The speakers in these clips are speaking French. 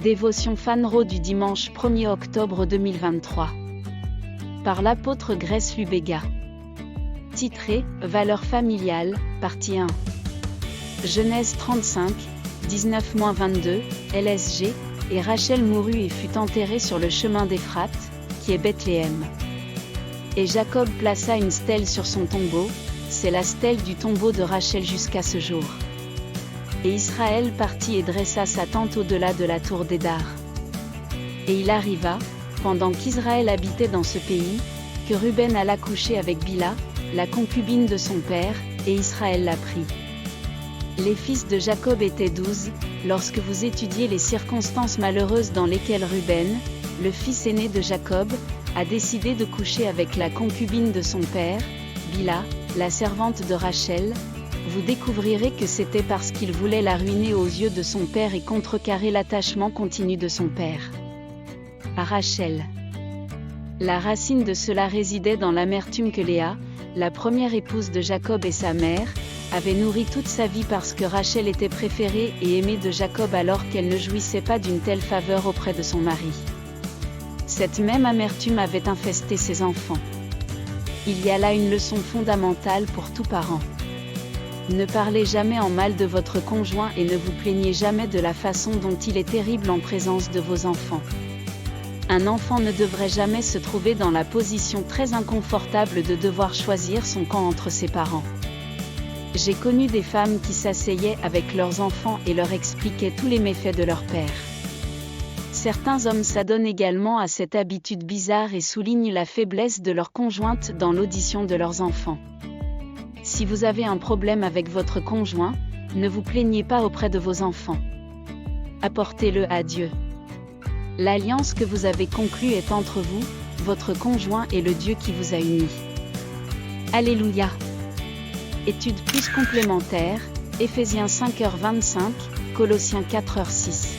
Dévotion Fanro du dimanche 1er octobre 2023. Par l'apôtre Grace Lubega. Titré « Valeurs familiales », partie 1. Genèse 35, 19-22, LSG, et Rachel mourut et fut enterrée sur le chemin d'Éphrate, qui est Bethléem. Et Jacob plaça une stèle sur son tombeau, c'est la stèle du tombeau de Rachel jusqu'à ce jour. Et Israël partit et dressa sa tente au-delà de la tour d'Édar. Et il arriva, pendant qu'Israël habitait dans ce pays, que Ruben alla coucher avec Bila, la concubine de son père, et Israël la prit. Les fils de Jacob étaient 12, lorsque vous étudiez les circonstances malheureuses dans lesquelles Ruben, le fils aîné de Jacob, a décidé de coucher avec la concubine de son père, Bila, la servante de Rachel, vous découvrirez que c'était parce qu'il voulait la ruiner aux yeux de son père et contrecarrer l'attachement continu de son père à Rachel. La racine de cela résidait dans l'amertume que Léa, la première épouse de Jacob et sa mère, avait nourri toute sa vie parce que Rachel était préférée et aimée de Jacob alors qu'elle ne jouissait pas d'une telle faveur auprès de son mari. Cette même amertume avait infesté ses enfants. Il y a là une leçon fondamentale pour tout parent. Ne parlez jamais en mal de votre conjoint et ne vous plaignez jamais de la façon dont il est terrible en présence de vos enfants. Un enfant ne devrait jamais se trouver dans la position très inconfortable de devoir choisir son camp entre ses parents. J'ai connu des femmes qui s'asseyaient avec leurs enfants et leur expliquaient tous les méfaits de leur père. Certains hommes s'adonnent également à cette habitude bizarre et soulignent la faiblesse de leur conjointe dans l'audition de leurs enfants. Si vous avez un problème avec votre conjoint, ne vous plaignez pas auprès de vos enfants. Apportez-le à Dieu. L'alliance que vous avez conclue est entre vous, votre conjoint et le Dieu qui vous a unis. Alléluia. Étude plus complémentaire, Éphésiens 5h25, Colossiens 4h6.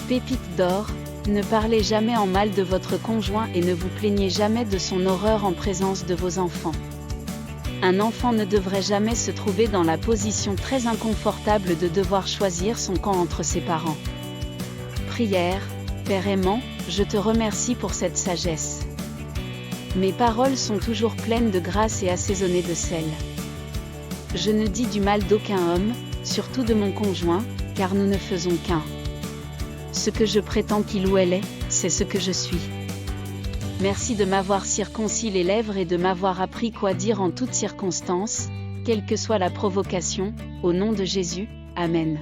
Pépite d'or, ne parlez jamais en mal de votre conjoint et ne vous plaignez jamais de son horreur en présence de vos enfants. Un enfant ne devrait jamais se trouver dans la position très inconfortable de devoir choisir son camp entre ses parents. Prière, Père aimant, je te remercie pour cette sagesse. Mes paroles sont toujours pleines de grâce et assaisonnées de sel. Je ne dis du mal d'aucun homme, surtout de mon conjoint, car nous ne faisons qu'un. Ce que je prétends qu'il ou elle est, c'est ce que je suis. Merci de m'avoir circoncis les lèvres et de m'avoir appris quoi dire en toutes circonstances, quelle que soit la provocation, au nom de Jésus, Amen.